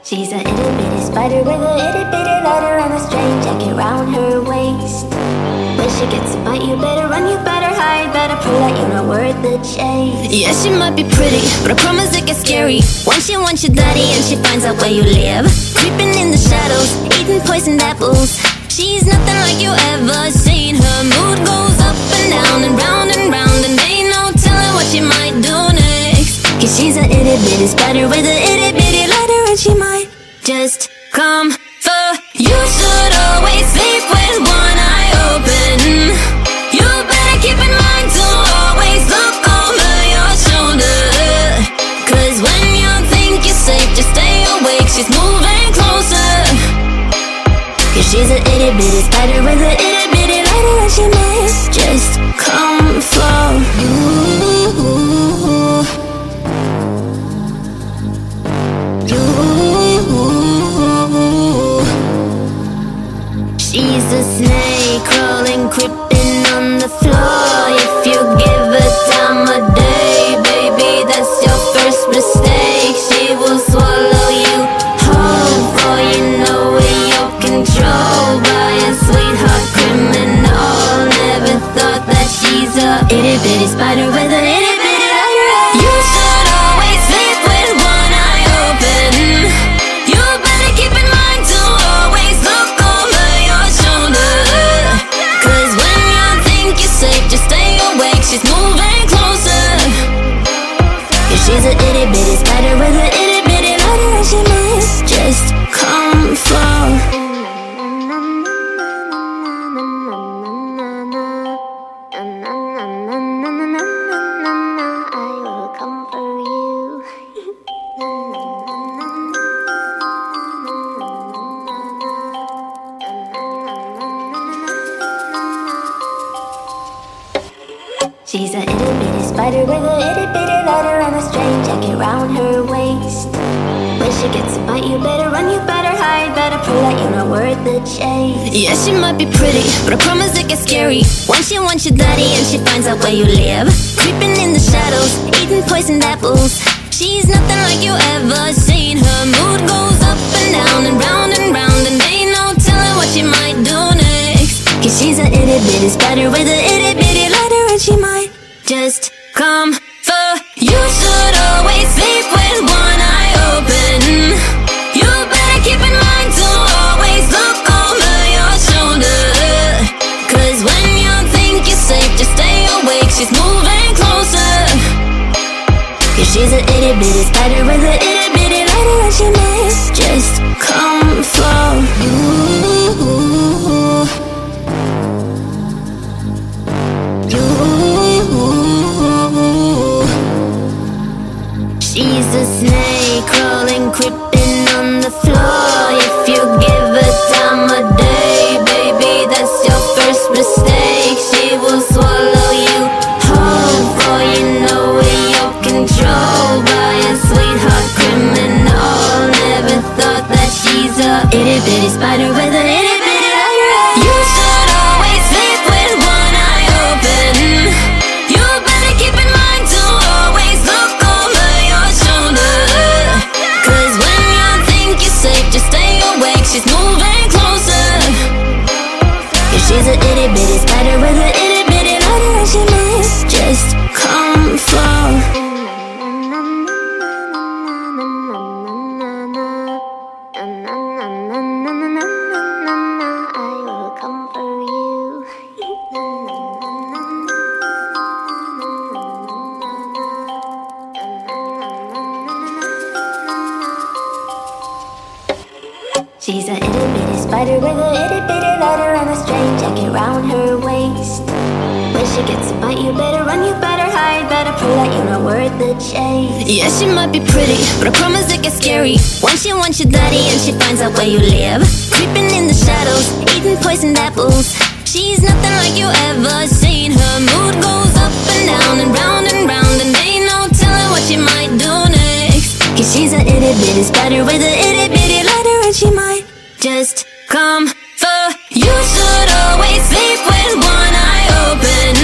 She's a itty bitty spider with a itty bitty letter and a strange jacket round her waist. When she gets to bite, you better run, you better hide, better prove that you're not worth the chase. Yeah, she might be pretty, but I promise it gets scary when she wants your daddy and she finds out where you live. Creeping in the shadows, eating poisoned apples. She's nothing like you ever seen. Her mood goes up and down and round, and ain't no telling what she might do next. Cause she's a itty bitty spider with a itty bitty letter, and she might just come for you. Should always sleep with one eye open. You better keep in mind to always look over your shoulder. Cause when you think you're safe, just stay awake, she's moving closer. Cause she's a itty bitty spider with a itty bitty letter, and she might just come for you. She's a snake crawling, creeping on the floor. If you give her time of day, baby, that's your first mistake. She will swallow you whole, for you know in your control by a sweetheart criminal. Never thought that she's a itty bitty spider with a itty bitty letter. You should always sleep with one eye open. You better keep in mind to always look over your shoulder. Cause when you think you're safe, just stay awake, she's moving closer. Yeah, she's a itty bitty spider with a itty bitty letter, and she might just come for. She's a itty bitty spider with a itty bitty letter and a strange jacket round her waist. When she gets to bite, you better run, you better hide, better prove that you're not worth the chase. Yeah, she might be pretty, but I promise it gets scary when she wants your daddy and she finds out where you live. Creeping in the shadows, eating poisoned apples. She's nothing like you ever seen. Her mood goes up and down and round, and ain't no telling what she might do next. Cause she's a itty bitty spider with a itty bitty letter, and she might just come for you. Should always sleep with one eye open. You better keep in mind to always look over your shoulder. Cause when you think you're safe, just stay awake, she's moving closer. Cause she's a itty bitty spider with a itty bitty letter, and she might just come for you. She's a snake crawling, creeping on the floor. If you give her time of day, baby, that's your first mistake. She will swallow you whole, for you know in your control by a sweetheart criminal. Never thought that she's a itty bitty spider with a itty bitty letter. You should always sleep with one eye open. You better keep in mind to always look over your shoulder. Cause when you think you're safe, just stay awake, she's moving closer. Yeah, she's a itty bitty spider with a itty bitty letter, and she might just come for. She's a itty bitty spider with a itty bitty letter and a strange jacket round her waist. When she gets to bite, you better run, you better hide, better prove that you're not worth the chase. Yeah, she might be pretty, but I promise it gets scary when she wants your daddy and she finds out where you live. Creeping in the shadows, eating poisoned apples. She's nothing like you ever seen. Her mood goes up and down and round, and ain't no telling what she might do next. Cause she's a itty bitty spider with a itty bitty letter, and she might just come for you. Should always sleep with one eye open.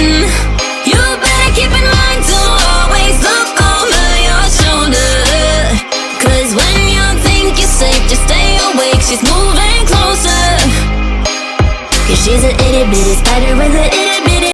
You better keep in mind to always look over your shoulder. Cause when you think you're safe, She's a itty bitty spider with a itty